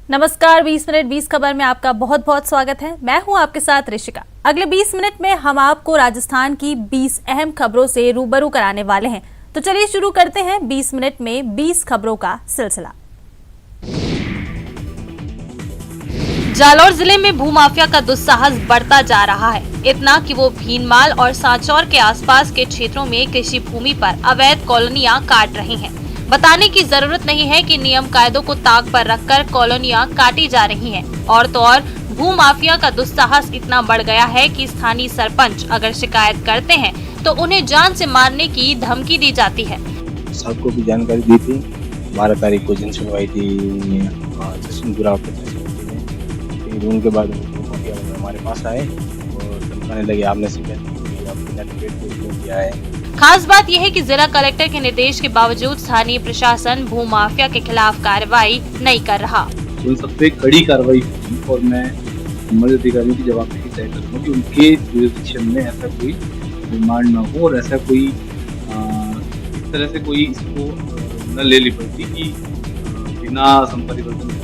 नमस्कार, 20 मिनट 20 खबर में आपका बहुत बहुत स्वागत है। मैं हूं आपके साथ ऋषिका। अगले 20 मिनट में हम आपको राजस्थान की 20 अहम खबरों से रूबरू कराने वाले हैं। तो चलिए शुरू करते हैं 20 मिनट में 20 खबरों का सिलसिला। जालौर जिले में भूमाफिया का दुस्साहस बढ़ता जा रहा है, इतना कि वो भीनमाल और सांचौर के आसपास के क्षेत्रों में कृषि भूमि पर अवैध कॉलोनियां काट रही हैं। बताने की जरूरत नहीं है कि नियम कायदों को ताक पर रखकर कॉलोनियां काटी जा रही हैं। और तो और भूमाफिया का दुस्साहस इतना बढ़ गया है कि स्थानीय सरपंच अगर शिकायत करते हैं तो उन्हें जान से मारने की धमकी दी जाती है। सबको भी जानकारी दी थी। 12 तारीख को जन सुनवाई थी जशनपुरा फिर उनके बाद हमारे पास आए और धमकाने लगे, आपने शिकायत किया है। खास बात यह है कि जिला कलेक्टर के निर्देश के बावजूद स्थानीय प्रशासन भूमाफिया के खिलाफ कार्रवाई नहीं कर रहा। उन सब पे कड़ी कार्रवाई की और मैं संबंधित अधिकारियों की जवाबदेही तय करूंगा कि उनके जुरिस्डिक्शन में ऐसा कोई डिमांड न हो और ऐसा कोई इस तरह से कोई इसको न ले ली पड़ती कि बिना संपरिवर्तन।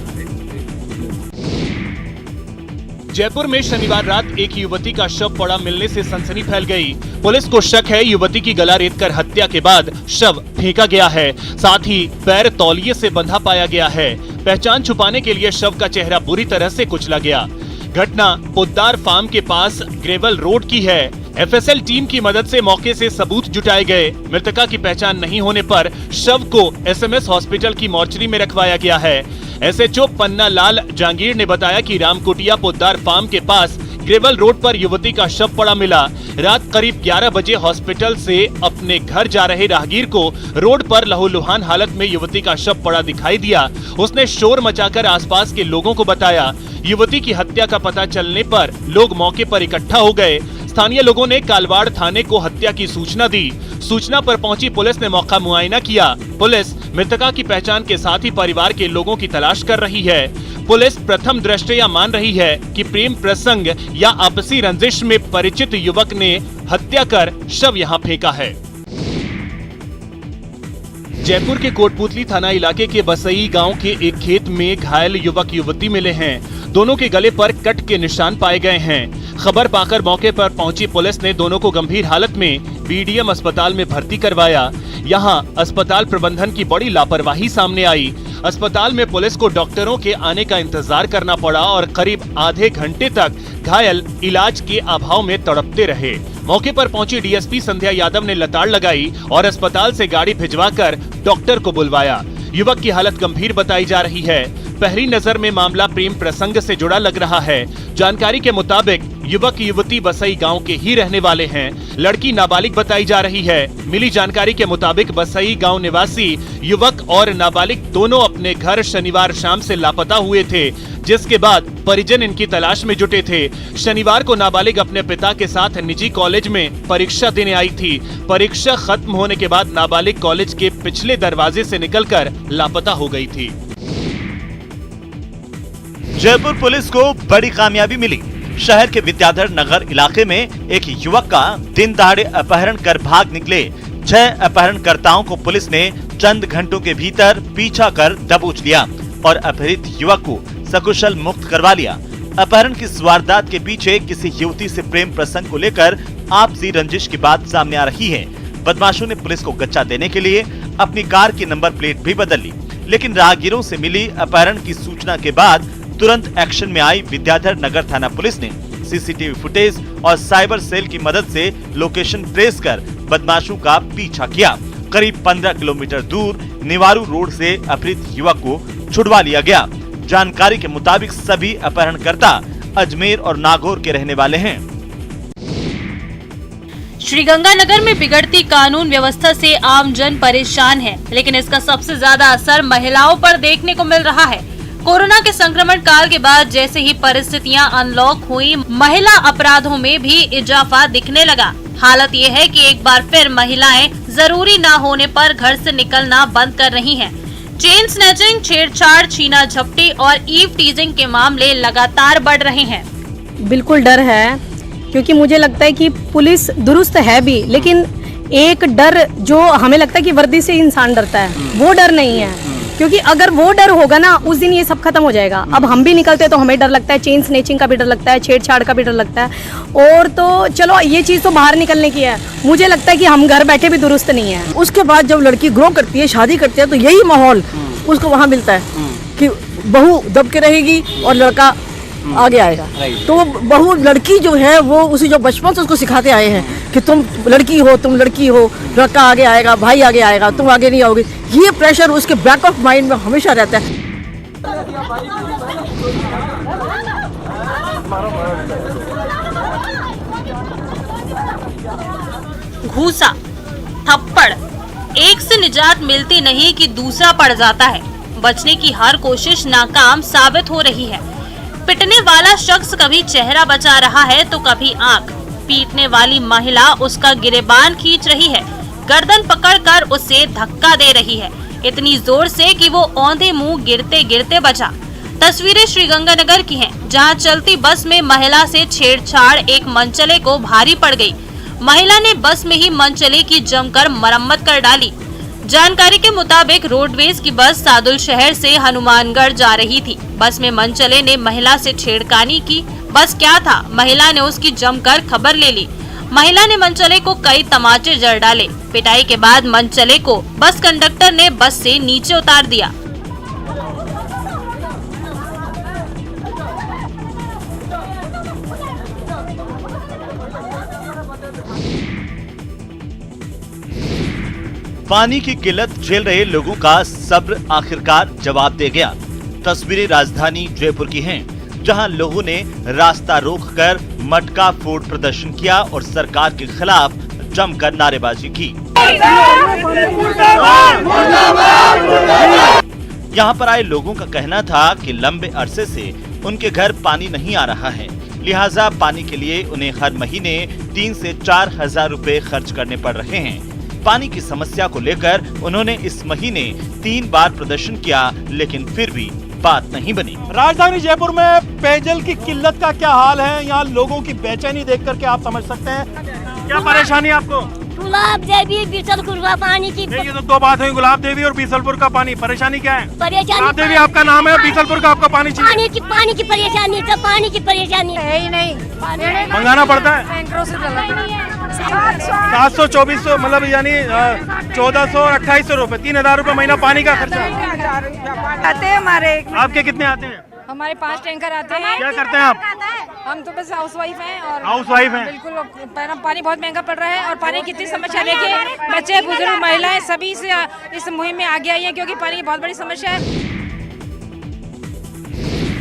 जयपुर में शनिवार रात एक युवती का शव पड़ा मिलने से सनसनी फैल गई। पुलिस को शक है युवती की गला रेतकर हत्या के बाद शव फेंका गया है, साथ ही पैर तौलिए से बंधा पाया गया है। पहचान छुपाने के लिए शव का चेहरा बुरी तरह से कुचला गया। घटना पोद्दार फार्म के पास ग्रेवल रोड की है। एफएसएल टीम की मदद से मौके से सबूत जुटाए गए। मृतका की पहचान नहीं होने पर शव को एसएमएस हॉस्पिटल की मॉर्चरी में रखवाया गया है। एसएचओ पन्ना लाल जहांगीर ने बताया कि रामकोटिया पोद्दार फार्म के पास ग्रेवल रोड पर युवती का शव पड़ा मिला। रात करीब 11 बजे हॉस्पिटल से अपने घर जा रहे राहगीर को रोड पर लहूलुहान हालत में युवती का शव पड़ा दिखाई दिया। उसने शोर मचाकर आसपास के लोगों को बताया। युवती की हत्या का पता चलने पर लोग मौके पर इकट्ठा हो गए। स्थानीय लोगों ने कालवाड़ थाने को हत्या की सूचना दी। सूचना पर पहुंची पुलिस ने मौका मुआयना किया। पुलिस मृतका की पहचान के साथ ही परिवार के लोगों की तलाश कर रही है। पुलिस प्रथम दृष्टया मान रही है कि प्रेम प्रसंग या आपसी रंजिश में परिचित युवक ने हत्या कर शव यहां फेंका है। जयपुर के कोटपुतली थाना इलाके के बसई गांव के एक खेत में घायल युवक युवती मिले हैं। दोनों के गले पर कट के निशान पाए गए हैं। खबर पाकर मौके पर पहुंची पुलिस ने दोनों को गंभीर हालत में बीडीएम अस्पताल में भर्ती करवाया। यहां अस्पताल प्रबंधन की बड़ी लापरवाही सामने आई। अस्पताल में पुलिस को डॉक्टरों के आने का इंतजार करना पड़ा और करीब आधे घंटे तक घायल इलाज के अभाव में तड़पते रहे। मौके पर पहुंची डीएसपी संध्या यादव ने लताड़ लगाई और अस्पताल से गाड़ी भिजवाकर डॉक्टर को बुलवाया। युवक की हालत गंभीर बताई जा रही है। पहली नजर में मामला प्रेम प्रसंग से जुड़ा लग रहा है। जानकारी के मुताबिक युवक युवती बसई गांव के ही रहने वाले हैं। लड़की नाबालिग बताई जा रही है। मिली जानकारी के मुताबिक बसई गांव निवासी युवक और नाबालिग दोनों अपने घर शनिवार शाम से लापता हुए थे, जिसके बाद परिजन इनकी तलाश में जुटे थे। शनिवार को नाबालिग अपने पिता के साथ निजी कॉलेज में परीक्षा देने आई थी। परीक्षा खत्म होने के बाद नाबालिग कॉलेज के पिछले दरवाजे से निकलकर लापता हो गई थी। जयपुर पुलिस को बड़ी कामयाबी मिली। शहर के विद्याधर नगर इलाके में एक युवक का दिन दहाड़े अपहरण कर भाग निकले 6 अपहरणकर्ताओं को पुलिस ने चंद घंटों के भीतर पीछा कर दबोच लिया और अपहरित युवक को सकुशल मुक्त करवा लिया। अपहरण की इस वारदात के पीछे किसी युवती से प्रेम प्रसंग को लेकर आपसी रंजिश की बात सामने आ रही है। बदमाशों ने पुलिस को गच्चा देने के लिए अपनी कार की नंबर प्लेट भी बदल ली, लेकिन राहगीरों से मिली अपहरण की सूचना के बाद तुरंत एक्शन में आई विद्याधर नगर थाना पुलिस ने सीसीटीवी फुटेज और साइबर सेल की मदद से लोकेशन ट्रेस कर बदमाशों का पीछा किया। करीब 15 किलोमीटर दूर निवारू रोड से अपहृत युवक को छुड़वा लिया गया। जानकारी के मुताबिक सभी अपहरणकर्ता अजमेर और नागौर के रहने वाले हैं। श्रीगंगानगर में बिगड़ती कानून व्यवस्था से आम जन परेशान है, लेकिन इसका सबसे ज्यादा असर महिलाओं पर देखने को मिल रहा है। कोरोना के संक्रमण काल के बाद जैसे ही परिस्थितियां अनलॉक हुई, महिला अपराधों में भी इजाफा दिखने लगा। हालत ये है कि एक बार फिर महिलाएं जरूरी ना होने पर घर से निकलना बंद कर रही हैं। चेन स्नैचिंग, छेड़छाड़, छीना झपटी और ईव टीजिंग के मामले लगातार बढ़ रहे हैं। बिल्कुल डर है, क्योंकि मुझे लगता है कि पुलिस दुरुस्त है भी, लेकिन एक डर जो हमें लगता है कि वर्दी से इंसान डरता है, वो डर नहीं है। क्योंकि अगर वो डर होगा ना उस दिन ये सब खत्म हो जाएगा। अब हम भी निकलते तो हमें डर लगता है, चेन स्नेचिंग का भी डर लगता है, छेड़छाड़ का भी डर लगता है। और तो चलो ये चीज़ तो बाहर निकलने की है, मुझे लगता है कि हम घर बैठे भी दुरुस्त नहीं है। उसके बाद जब लड़की ग्रो करती है, शादी करती है, तो यही माहौल उसको वहाँ मिलता है कि बहू दब के रहेगी और लड़का आगे आएगा। तो बहू लड़की जो है वो उसी जो बचपन से उसको सिखाते आए हैं कि तुम लड़की हो, लड़का आगे आएगा, भाई आगे आएगा, तुम आगे नहीं आओगे। ये प्रेशर उसके बैक ऑफ माइंड में हमेशा रहता है। घूसा, थप्पड़, एक से निजात मिलती नहीं कि दूसरा पड़ जाता है। बचने की हर कोशिश नाकाम साबित हो रही है। पिटने वाला शख्स कभी चेहरा बचा रहा है तो कभी आंख। पीटने वाली महिला उसका गिरेबान खींच रही है, गर्दन पकड़कर उसे धक्का दे रही है, इतनी जोर से कि वो औंधे मुंह गिरते गिरते बचा। तस्वीरें श्रीगंगानगर की हैं, जहां चलती बस में महिला से छेड़छाड़ एक मनचले को भारी पड़ गई। महिला ने बस में ही मनचले की जमकर मरम्मत कर डाली। जानकारी के मुताबिक रोडवेज की बस सादुल शहर से हनुमानगढ़ जा रही थी। बस में मनचले ने महिला से छेड़खानी की। बस क्या था, महिला ने उसकी जमकर खबर ले ली। महिला ने मनचले को कई तमाचे जड़ डाले। पिटाई के बाद मनचले को बस कंडक्टर ने बस से नीचे उतार दिया। पानी की किल्लत झेल रहे लोगों का सब्र आखिरकार जवाब दे गया। तस्वीरें राजधानी जयपुर की हैं, जहां लोगों ने रास्ता रोककर मटका फोड़ प्रदर्शन किया और सरकार के खिलाफ जमकर नारेबाजी की। यहां पर आए लोगों का कहना था कि लंबे अरसे से उनके घर पानी नहीं आ रहा है, लिहाजा पानी के लिए उन्हें हर महीने 3 से 4 हजार रुपए खर्च करने पड़ रहे हैं। पानी की समस्या को लेकर उन्होंने इस महीने 3 बार प्रदर्शन किया, लेकिन फिर भी बात नहीं बनी। राजधानी जयपुर में पेयजल की किल्लत का क्या हाल है, यहाँ लोगों की बेचैनी देख करके आप समझ सकते हैं। क्या परेशानी है आपको? गुलाब देवी बीसलपुर का पानी की। ये तो 2 बात है, गुलाब देवी और बीसलपुर का पानी। परेशानी क्या है? परेशानी गुलाब देवी आपका नाम है, बीसलपुर का आपका पानी चाहिए। पानी की परेशानी तो पानी की परेशानी है ही नहीं, मंगाना पड़ता है। 700-2400 मतलब यानी 1400 और 2800 रुपए, 3000 रुपए महीना पानी का खर्चा आते हैं हमारे। आपके कितने आते हैं? हमारे 5 टैंकर आते हैं। क्या करते हैं आप? हम तो बस हाउसवाइफ हैं और हाउसवाइफ हैं। बिल्कुल, पानी बहुत महंगा पड़ रहा है और पानी की कितनी समस्या देखिए, बच्चे बुजुर्ग महिलाएं सभी से इस मुहिम में आगे आई हैं क्योंकि पानी की बहुत बड़ी समस्या है।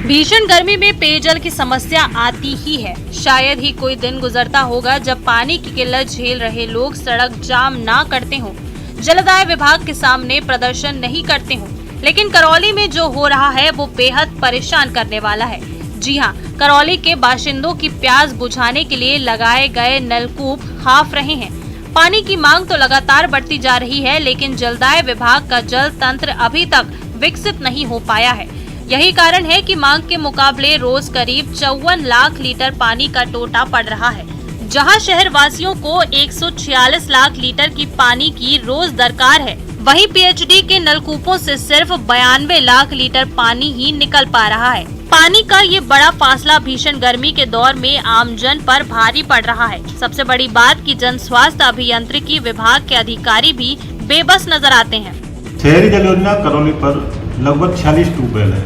भीषण गर्मी में पेयजल की समस्या आती ही है। शायद ही कोई दिन गुजरता होगा जब पानी की किल्लत झेल रहे लोग सड़क जाम ना करते हों, जलदाय विभाग के सामने प्रदर्शन नहीं करते हों। लेकिन करौली में जो हो रहा है वो बेहद परेशान करने वाला है। जी हाँ, करौली के बाशिंदों की प्यास बुझाने के लिए लगाए गए नलकूप हाफ रहे हैं। पानी की मांग तो लगातार बढ़ती जा रही है, लेकिन जलदाय विभाग का जल तंत्र अभी तक विकसित नहीं हो पाया है। यही कारण है कि मांग के मुकाबले रोज करीब 54 लाख लीटर पानी का टोटा पड़ रहा है, जहां शहर वासियों को 146 लाख लीटर की पानी की रोज दरकार है। वहीं पीएचडी के नलकूपों से सिर्फ 92 लाख लीटर पानी ही निकल पा रहा है। पानी का ये बड़ा फासला भीषण गर्मी के दौर में आमजन पर भारी पड़ रहा है। सबसे बड़ी बात कि जन स्वास्थ्य अभियांत्रिकी विभाग के अधिकारी भी बेबस नजर आते हैं। शहरी जल योजना करौली पर लगभग 46 ट्यूबवेल है।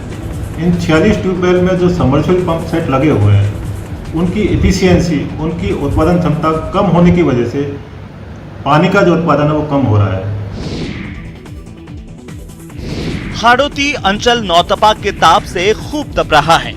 इन 46 ट्यूबवेल में जो समर्सिबल पंप सेट लगे हुए हैं, उनकी एफिशिएंसी, उनकी उत्पादन क्षमता कम होने की वजह से पानी का जो उत्पादन है वो कम हो रहा है। हाड़ौती अंचल नौतपा के ताप से खूब तप रहा है।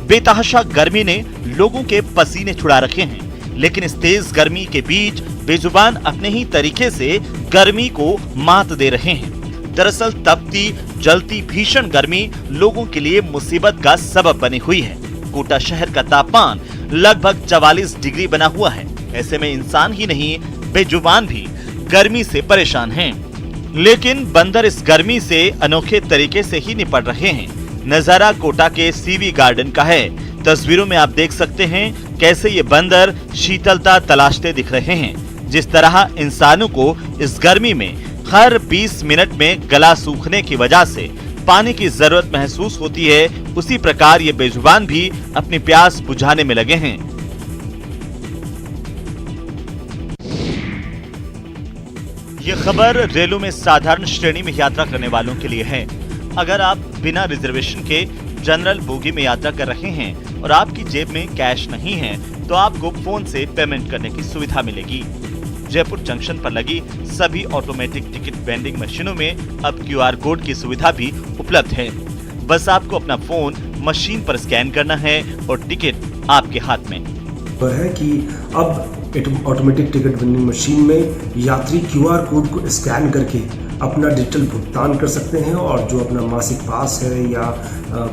बेतहाशा गर्मी ने लोगों के पसीने छुड़ा रखे हैं, लेकिन इस तेज गर्मी के बीच बेजुबान अपने ही तरीके से गर्मी को मात दे रहे हैं। दरअसल तपती जलती भीषण गर्मी लोगों के लिए मुसीबत का सबब बनी हुई है। कोटा शहर का तापमान लगभग 44 डिग्री बना हुआ है। ऐसे में इंसान ही नहीं, बेजुबान भी गर्मी से परेशान हैं। लेकिन बंदर इस गर्मी से अनोखे तरीके से ही निपट रहे हैं। नजारा कोटा के सीवी गार्डन का है। तस्वीरों में आप देख सकते हैं कैसे ये बंदर शीतलता तलाशते दिख रहे हैं। जिस तरह इंसानों को इस गर्मी में हर 20 मिनट में गला सूखने की वजह से पानी की जरूरत महसूस होती है, उसी प्रकार ये बेजुबान भी अपनी प्यास बुझाने में लगे हैं। ये खबर रेलों में साधारण श्रेणी में यात्रा करने वालों के लिए है। अगर आप बिना रिजर्वेशन के जनरल बोगी में यात्रा कर रहे हैं और आपकी जेब में कैश नहीं है तो आपको फोन से पेमेंट करने की सुविधा मिलेगी। जयपुर जंक्शन पर लगी सभी ऑटोमेटिक टिकट वेंडिंग मशीनों में अब QR कोड की सुविधा भी उपलब्ध है। बस आपको अपना फोन मशीन पर स्कैन करना है और टिकट आपके हाथ में है कि अब ऑटोमेटिक टिकट वेंडिंग मशीन में यात्री QR कोड को स्कैन करके अपना डिजिटल भुगतान कर सकते हैं और जो अपना मासिक पास है या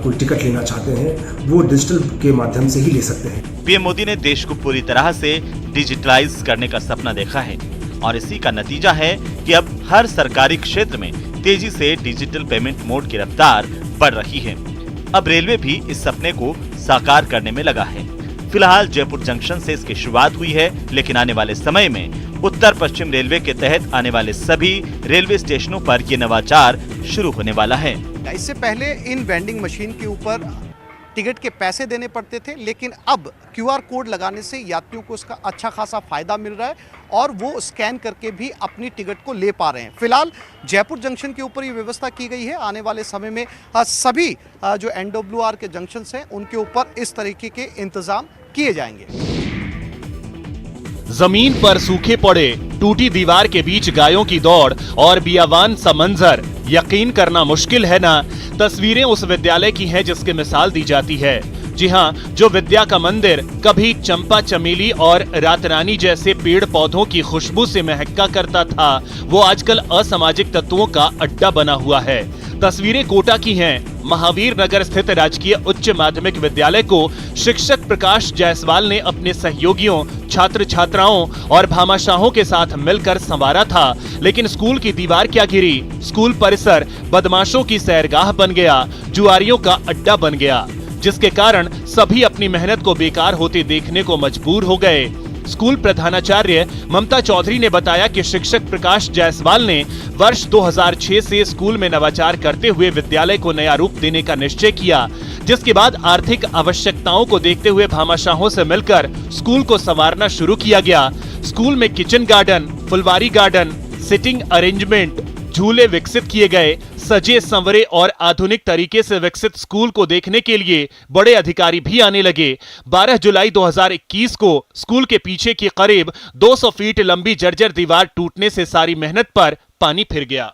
कोई टिकट लेना चाहते हैं वो डिजिटल के माध्यम से ही ले सकते हैं। पीएम मोदी ने देश को पूरी तरह से डिजिटलाइज करने का सपना देखा है और इसी का नतीजा है कि अब हर सरकारी क्षेत्र में तेजी से डिजिटल पेमेंट मोड की रफ्तार बढ़ रही है। अब रेलवे भी इस सपने को साकार करने में लगा है। फिलहाल जयपुर जंक्शन से इसकी शुरुआत हुई है, लेकिन आने वाले समय में उत्तर पश्चिम रेलवे के तहत आने वाले सभी रेलवे स्टेशनों पर ये नवाचार शुरू होने वाला है। इससे पहले इन वेंडिंग मशीन के ऊपर टिकट के पैसे देने पड़ते थे, लेकिन अब QR कोड लगाने से यात्रियों को इसका अच्छा खासा फायदा मिल रहा है और वो स्कैन करके भी अपनी टिकट को ले पा रहे हैं। फिलहाल जयपुर जंक्शन के ऊपर ये व्यवस्था की गई है। आने वाले समय में सभी जो NWR के जंक्शंस हैं उनके ऊपर इस तरीके के इंतजाम किए जाएंगे। जमीन पर सूखे पड़े, टूटी दीवार के बीच गायों की दौड़ और बियावान सा मंजर यकीन करना मुश्किल है ना। तस्वीरें उस विद्यालय की हैं जिसकी मिसाल दी जाती है। जी हाँ, जो विद्या का मंदिर कभी चंपा चमेली और रातरानी जैसे पेड़ पौधों की खुशबू से महका करता था, वो आजकल असामाजिक तत्वों का अड्डा बना हुआ है। तस्वीरें कोटा की हैं। महावीर नगर स्थित राजकीय उच्च माध्यमिक विद्यालय को शिक्षक प्रकाश जायसवाल ने अपने सहयोगियों, छात्र छात्राओं और भामाशाहों के साथ मिलकर संवारा था, लेकिन स्कूल की दीवार क्या गिरी। स्कूल परिसर बदमाशों की सैरगाह बन गया, जुआरियों का अड्डा बन गया, जिसके कारण सभी अपनी मेहनत को बेकार होते देखने को मजबूर हो गए। स्कूल प्रधानाचार्य ममता चौधरी ने बताया कि शिक्षक प्रकाश जायसवाल ने वर्ष 2006 से स्कूल में नवाचार करते हुए विद्यालय को नया रूप देने का निश्चय किया, जिसके बाद आर्थिक आवश्यकताओं को देखते हुए भामाशाहों से मिलकर स्कूल को संवारना शुरू किया गया। स्कूल में किचन गार्डन, फुलवारी गार्डन, सिटिंग अरेंजमेंट, झूले विकसित किए गए। सजे संवरे और आधुनिक तरीके से विकसित स्कूल को देखने के लिए बड़े अधिकारी भी आने लगे। 12 जुलाई 2021 को स्कूल के पीछे की करीब 200 फीट लंबी जर्जर दीवार टूटने से सारी मेहनत पर पानी फिर गया।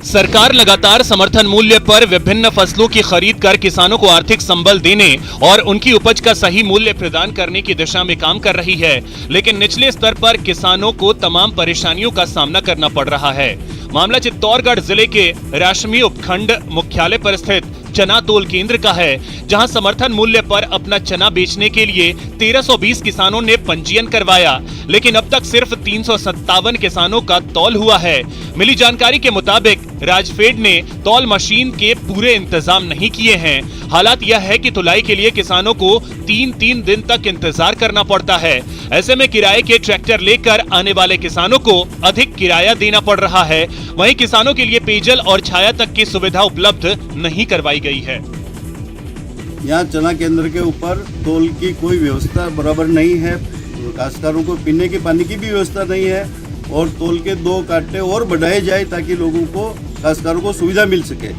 सरकार लगातार समर्थन मूल्य पर विभिन्न फसलों की खरीद कर किसानों को आर्थिक संबल देने और उनकी उपज का सही मूल्य प्रदान करने की दिशा में काम कर रही है, लेकिन निचले स्तर पर किसानों को तमाम परेशानियों का सामना करना पड़ रहा है। मामला चित्तौड़गढ़ जिले के राशमी उपखंड मुख्यालय पर स्थित चना तोल केंद्र का है, जहां समर्थन मूल्य पर अपना चना बेचने के लिए 1320 किसानों ने पंजीयन करवाया, लेकिन अब तक सिर्फ 357 किसानों का तौल हुआ है। मिली जानकारी के मुताबिक राजफेड ने तौल मशीन के पूरे इंतजाम नहीं किए हैं। हालात यह है कि तुलाई के लिए किसानों को 3-3 दिन तक इंतजार करना पड़ता है। ऐसे में किराए के ट्रैक्टर लेकर आने वाले किसानों को अधिक किराया देना पड़ रहा है। वहीं किसानों के लिए पेयजल और छाया तक की सुविधा उपलब्ध नहीं करवाई गई है। यहाँ चना केंद्र के ऊपर तौल की कोई व्यवस्था बराबर नहीं है। काश्तकारों को पीने के पानी की भी व्यवस्था नहीं है और तौल के 2 कांटे और बढ़ाए जाए ताकि लोगों को, काश्तकारों को सुविधा मिल सके।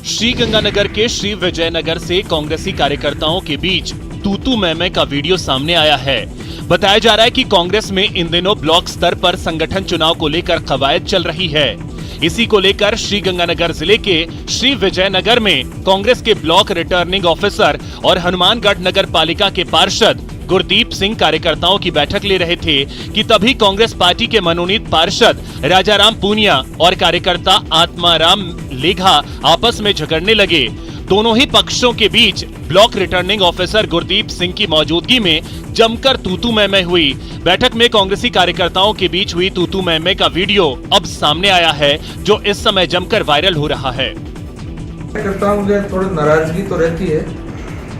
श्री गंगानगर के श्री विजयनगर से कांग्रेसी कार्यकर्ताओं के बीच तू मैं का वीडियो सामने आया है। बताया जा रहा है कि कांग्रेस में इन दिनों ब्लॉक स्तर पर संगठन चुनाव को लेकर कवायद चल रही है। इसी को लेकर श्री गंगानगर जिले के श्री विजयनगर में कांग्रेस के ब्लॉक रिटर्निंग ऑफिसर और हनुमानगढ़ नगर पालिका के पार्षद गुरदीप सिंह कार्यकर्ताओं की बैठक ले रहे थे कि तभी कांग्रेस पार्टी के मनोनीत पार्षद राजाराम पूनिया और कार्यकर्ता आत्माराम लेघा आपस में झगड़ने लगे। दोनों ही पक्षों के बीच block returning officer Gurdeep Singh की मौजूदगी में जमकर तू मैं हुई। बैठक में कांग्रेसी कार्यकर्ताओं के बीच हुई तू मैं का वीडियो अब सामने आया है, जो इस समय जमकर वायरल हो रहा है। कार्यकर्ताओं में थोड़ी नाराजगी तो रहती है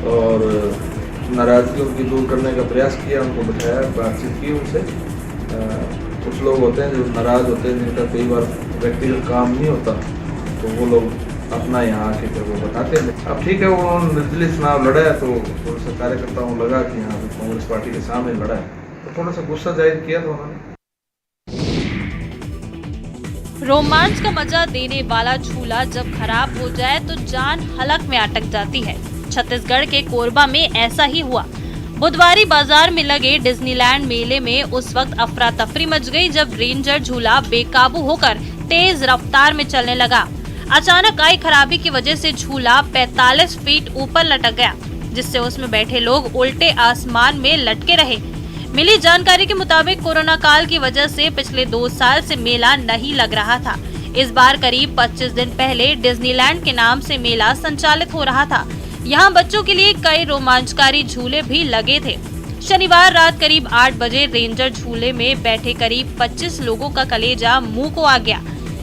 और नाराज़गी उनकी दूर करने का प्रयास किया, उनको बैठाया, बातचीत की उनसे। कुछ लोग होते हैं जो नाराज़ होते हैं, जिनका कई बार व्यक्तिगत काम नहीं होता, तो वो लोग अपना यहाँ आके फिर वो बताते हैं। अब ठीक है, वो उन्होंने निर्दलीय चुनाव लड़ा है, तो थोड़ा सा कार्यकर्ताओं को लगा कि यहाँ कांग्रेस पार्टी के सामने लड़ा है, तो थोड़ा सा गुस्सा जाहिर किया था उन्होंने। रोमांच का मजा देने वाला झूला जब खराब हो जाए तो जान हलक में अटक जाती है। छत्तीसगढ़ के कोरबा में ऐसा ही हुआ। बुधवारी बाजार में लगे डिज्नीलैंड मेले में उस वक्त अफरा तफरी मच गई जब रेंजर झूला बेकाबू होकर तेज रफ्तार में चलने लगा। अचानक आई खराबी की वजह से झूला 45 फीट ऊपर लटक गया, जिससे उसमें बैठे लोग उल्टे आसमान में लटके रहे। मिली जानकारी के मुताबिक कोरोना काल की वजह से पिछले 2 साल से मेला नहीं लग रहा था। इस बार करीब 25 दिन पहले डिज्नीलैंड के नाम से मेला संचालित हो रहा था। यहाँ बच्चों के लिए कई रोमांचकारी झूले भी लगे थे। शनिवार रात करीब 8 बजे रेंजर झूले में बैठे करीब 25 लोगों का कलेजा मुंह को आ गया।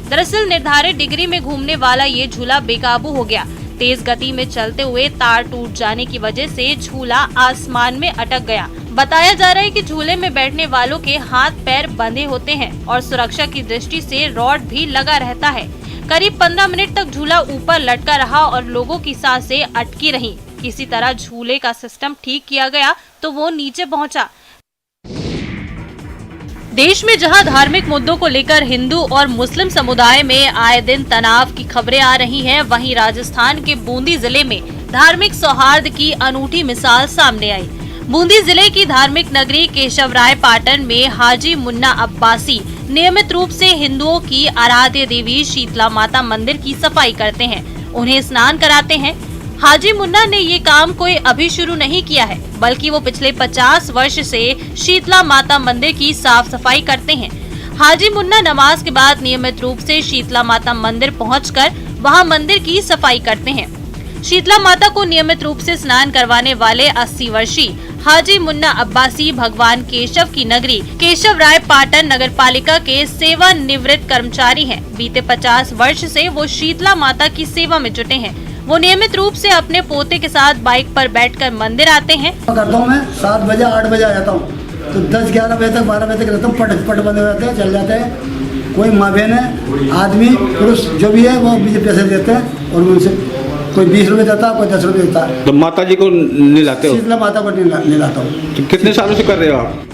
दरअसल निर्धारित डिग्री में घूमने वाला ये झूला बेकाबू हो गया। तेज गति में चलते हुए तार टूट जाने की वजह से झूला आसमान में अटक गया। बताया जा रहा है कि झूले में बैठने वालों के हाथ पैर बंधे होते हैं और सुरक्षा की दृष्टि से रॉड भी लगा रहता है। करीब 15 मिनट तक झूला ऊपर लटका रहा और लोगों की सांसें अटकी रहीं। किसी तरह झूले का सिस्टम ठीक किया गया तो वो नीचे पहुंचा। देश में जहां धार्मिक मुद्दों को लेकर हिंदू और मुस्लिम समुदाय में आए दिन तनाव की खबरें आ रही हैं, वहीं राजस्थान के बूंदी जिले में धार्मिक सौहार्द की अनूठी मिसाल सामने आई। बूंदी जिले की धार्मिक नगरी केशवराय पाटन में हाजी मुन्ना अब्बासी नियमित रूप से हिंदुओं की आराध्य देवी शीतला माता मंदिर की सफाई करते हैं, उन्हें स्नान कराते हैं। हाजी मुन्ना ने ये काम कोई अभी शुरू नहीं किया है, बल्कि वो पिछले 50 वर्ष से शीतला माता मंदिर की साफ सफाई करते हैं। हाजी मुन्ना नमाज के बाद नियमित रूप से शीतला माता मंदिर पहुंचकर वहां मंदिर की सफाई करते हैं। शीतला माता को नियमित रूप से स्नान करवाने वाले 80 वर्षीय हाजी मुन्ना अब्बासी भगवान केशव की नगरी केशवराय पाटन नगर पालिका के सेवानिवृत्त कर्मचारी हैं। बीते 50 वर्ष से वो शीतला माता की सेवा में जुटे हैं। वो नियमित रूप से अपने पोते के साथ बाइक पर बैठकर मंदिर आते हैं। करता हूँ मैं 7 बजे 8 बजे आ जाता हूँ, तो 10-11 बजे तक 12 बजे तक रहता हूँ। पट बंदे हो जाते हैं, चल जाते हैं। कोई माँ बहन है, आदमी पुरुष जो भी है वो मुझे पैसे देते हैं और उनसे कोई 20 रुपये देता है, कोई 10 रुपये देता है। तो माता जी को नहलाते हो? शीतला माता को नहलाता हूँ। तो कितने सालों से कर रहे हो आप?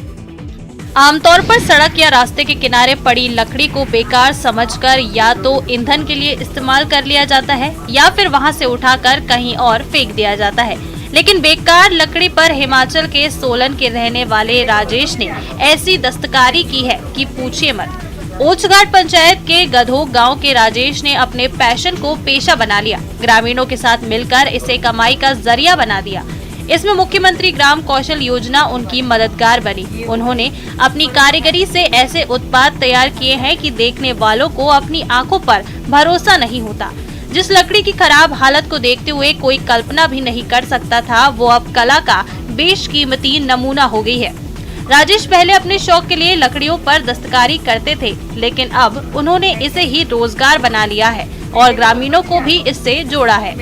आमतौर पर सड़क या रास्ते के किनारे पड़ी लकड़ी को बेकार समझकर या तो ईंधन के लिए इस्तेमाल कर लिया जाता है या फिर वहां से उठाकर कहीं और फेंक दिया जाता है। लेकिन बेकार लकड़ी पर हिमाचल के सोलन के रहने वाले राजेश ने ऐसी दस्तकारी की है कि पूछिए मत। ओछघाट पंचायत के गधो गांव के राजेश ने अपने पैशन को पेशा बना लिया। ग्रामीणों के साथ मिलकर इसे कमाई का जरिया बना दिया। इसमें मुख्यमंत्री ग्राम कौशल योजना उनकी मददगार बनी। उन्होंने अपनी कारीगरी से ऐसे उत्पाद तैयार किए हैं कि देखने वालों को अपनी आंखों पर भरोसा नहीं होता। जिस लकड़ी की खराब हालत को देखते हुए कोई कल्पना भी नहीं कर सकता था, वो अब कला का बेशकीमती नमूना हो गई है। राजेश पहले अपने शौक के लिए लकड़ियों पर दस्तकारी करते थे, लेकिन अब उन्होंने इसे ही रोजगार बना लिया है और ग्रामीणों को भी इससे जोड़ा है।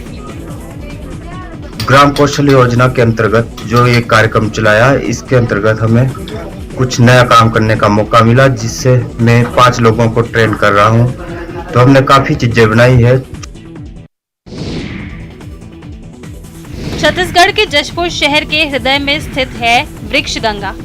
ग्राम कौशल योजना के अंतर्गत जो ये कार्यक्रम चलाया, इसके अंतर्गत हमें कुछ नया काम करने का मौका मिला, जिससे मैं 5 लोगों को ट्रेन कर रहा हूँ। तो हमने काफी चीजें बनाई है। छत्तीसगढ़ के जशपुर शहर के हृदय में स्थित है वृक्ष गंगा।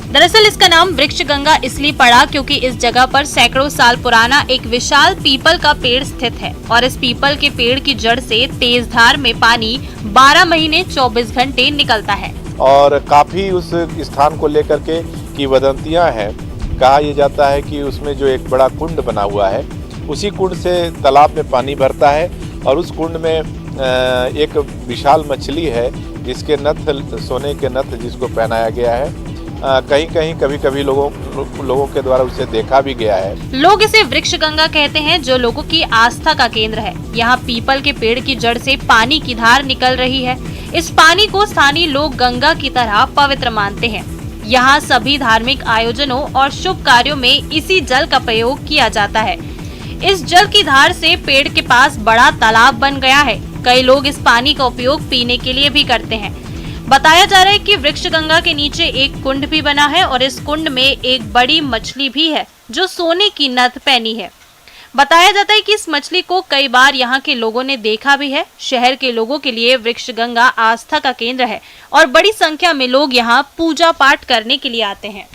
दरअसल इसका नाम वृक्ष गंगा इसलिए पड़ा क्योंकि इस जगह पर सैकड़ों साल पुराना एक विशाल पीपल का पेड़ स्थित है और इस पीपल के पेड़ की जड़ से तेज धार में पानी 12 महीने 24 घंटे निकलता है। और काफी उस स्थान को लेकर के की वदंतियां हैं। कहा यह जाता है कि उसमें जो एक बड़ा कुंड बना हुआ है, उसी कुंड से तालाब में पानी भरता है और उस कुंड में एक विशाल मछली है जिसके नथ सोने के नथ जिसको पहनाया गया है। कहीं कहीं कभी कभी लोगों के द्वारा उसे देखा भी गया है। लोग इसे वृक्ष गंगा कहते हैं, जो लोगों की आस्था का केंद्र है। यहाँ पीपल के पेड़ की जड़ से पानी की धार निकल रही है। इस पानी को स्थानीय लोग गंगा की तरह पवित्र मानते हैं। यहाँ सभी धार्मिक आयोजनों और शुभ कार्यों में इसी जल का प्रयोग किया जाता है। इस जल की धार से पेड़ के पास बड़ा तालाब बन गया है। कई लोग इस पानी का उपयोग पीने के लिए भी करते हैं। बताया जा रहा है कि वृक्ष गंगा के नीचे एक कुंड भी बना है और इस कुंड में एक बड़ी मछली भी है जो सोने की नथ पहनी है। बताया जाता है कि इस मछली को कई बार यहाँ के लोगों ने देखा भी है। शहर के लोगों के लिए वृक्ष गंगा आस्था का केंद्र है और बड़ी संख्या में लोग यहाँ पूजा पाठ करने के लिए आते हैं।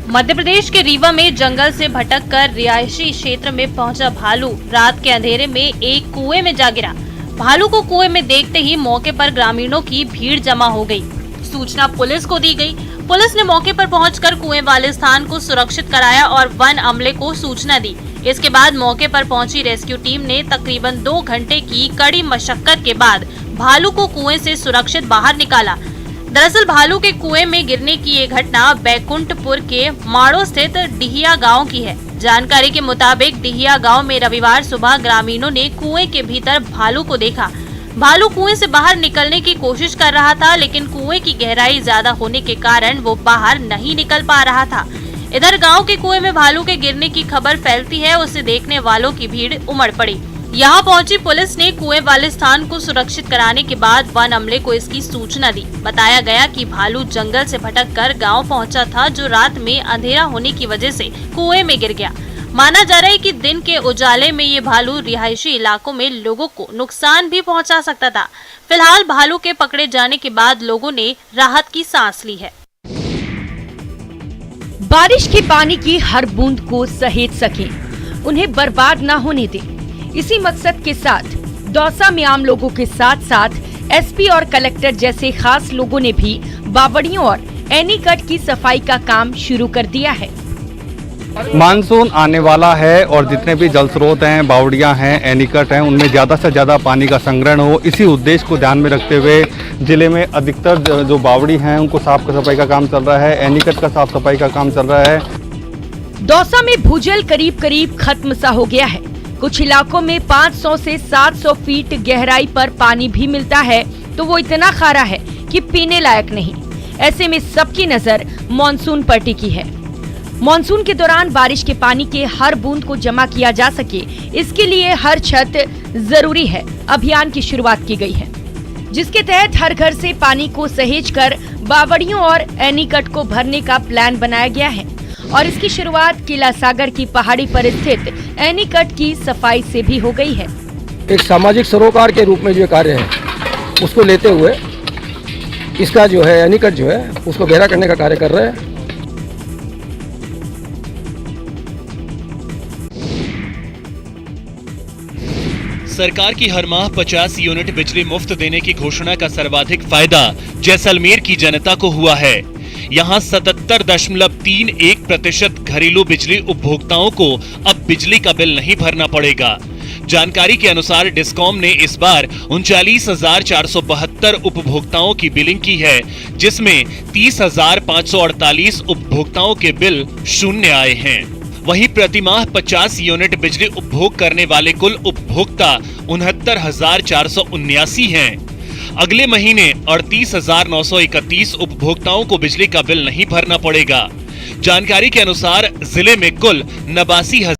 मध्य प्रदेश के रीवा में जंगल से भटक कर रिहायशी क्षेत्र में पहुंचा भालू रात के अंधेरे में एक कुएं में जा गिरा। भालू को कुएं में देखते ही मौके पर ग्रामीणों की भीड़ जमा हो गई। सूचना पुलिस को दी गई। पुलिस ने मौके पर पहुंचकर कुएं वाले स्थान को सुरक्षित कराया और वन अमले को सूचना दी। इसके बाद मौके पर पहुंची रेस्क्यू टीम ने तकरीबन 2 घंटे की कड़ी मशक्कत के बाद भालू को कुएं से सुरक्षित बाहर निकाला। दरअसल भालू के कुएं में गिरने की ये घटना बैकुंठपुर के माड़ो स्थित डिहिया गांव की है। जानकारी के मुताबिक डिहिया गांव में रविवार सुबह ग्रामीणों ने कुएं के भीतर भालू को देखा। भालू कुएं से बाहर निकलने की कोशिश कर रहा था, लेकिन कुएं की गहराई ज्यादा होने के कारण वो बाहर नहीं निकल पा रहा था। इधर गांव के कुएं में भालू के गिरने की खबर फैलती है, उसे देखने वालों की भीड़ उमड़ पड़ी। यहाँ पहुंची पुलिस ने कुएं वाले स्थान को सुरक्षित कराने के बाद वन अमले को इसकी सूचना दी। बताया गया कि भालू जंगल से भटक कर गाँव पहुँचा था, जो रात में अंधेरा होने की वजह से कुएं में गिर गया। माना जा रहा है कि दिन के उजाले में ये भालू रिहायशी इलाकों में लोगों को नुकसान भी पहुंचा सकता था। फिलहाल भालू के पकड़े जाने के बाद लोगों ने राहत की सांस ली है। बारिश के पानी की हर बूंद को सहेज सकें, उन्हें बर्बाद न होने दें। इसी मकसद के साथ दौसा में आम लोगों के साथ साथ एसपी और कलेक्टर जैसे खास लोगों ने भी बावड़ियों और एनीकट की सफाई का काम शुरू कर दिया है। मानसून आने वाला है और जितने भी जल स्रोत हैं, बावड़ियां हैं, एनीकट हैं, उनमें ज़्यादा से ज़्यादा पानी का संग्रहण हो। इसी उद्देश्य को ध्यान में रखते हुए जिले में अधिकतर जो बावड़ी हैं उनको साफ सफाई का काम चल रहा है, एनीकट का साफ सफाई का काम चल रहा है। दौसा में भूजल करीब खत्म सा हो गया है। कुछ इलाकों में 500 से 700 फीट गहराई पर पानी भी मिलता है, तो वो इतना खारा है कि पीने लायक नहीं। ऐसे में सबकी नजर मॉनसून पर टिकी है। मॉनसून के दौरान बारिश के पानी के हर बूंद को जमा किया जा सके, इसके लिए हर छत जरूरी है अभियान की शुरुआत की गई है, जिसके तहत हर घर से पानी को सहेजकर बावड़ियों और एनीकट को भरने का प्लान बनाया गया है। और इसकी शुरुआत किला सागर की पहाड़ी पर स्थित एनीकट की सफाई से भी हो गई है। एक सामाजिक सरोकार के रूप में जो कार्य है उसको लेते हुए इसका जो है एनीकट जो है उसको गहरा करने का कार्य कर रहे हैं। सरकार की हर माह 50 यूनिट बिजली मुफ्त देने की घोषणा का सर्वाधिक फायदा जैसलमेर की जनता को हुआ है। यहाँ 77.31% घरेलू बिजली उपभोक्ताओं को अब बिजली का बिल नहीं भरना पड़ेगा। जानकारी के अनुसार डिस्कॉम ने इस बार 39,472 उपभोक्ताओं की बिलिंग की है, जिसमें 30,548 उपभोक्ताओं के बिल शून्य आए हैं। वहीं प्रतिमाह 50 यूनिट बिजली उपभोग करने वाले कुल उपभोक्ता 69,479 हैं। अगले महीने 38,931 उपभोक्ताओं को बिजली का बिल नहीं भरना पड़ेगा। जानकारी के अनुसार जिले में कुल 89,000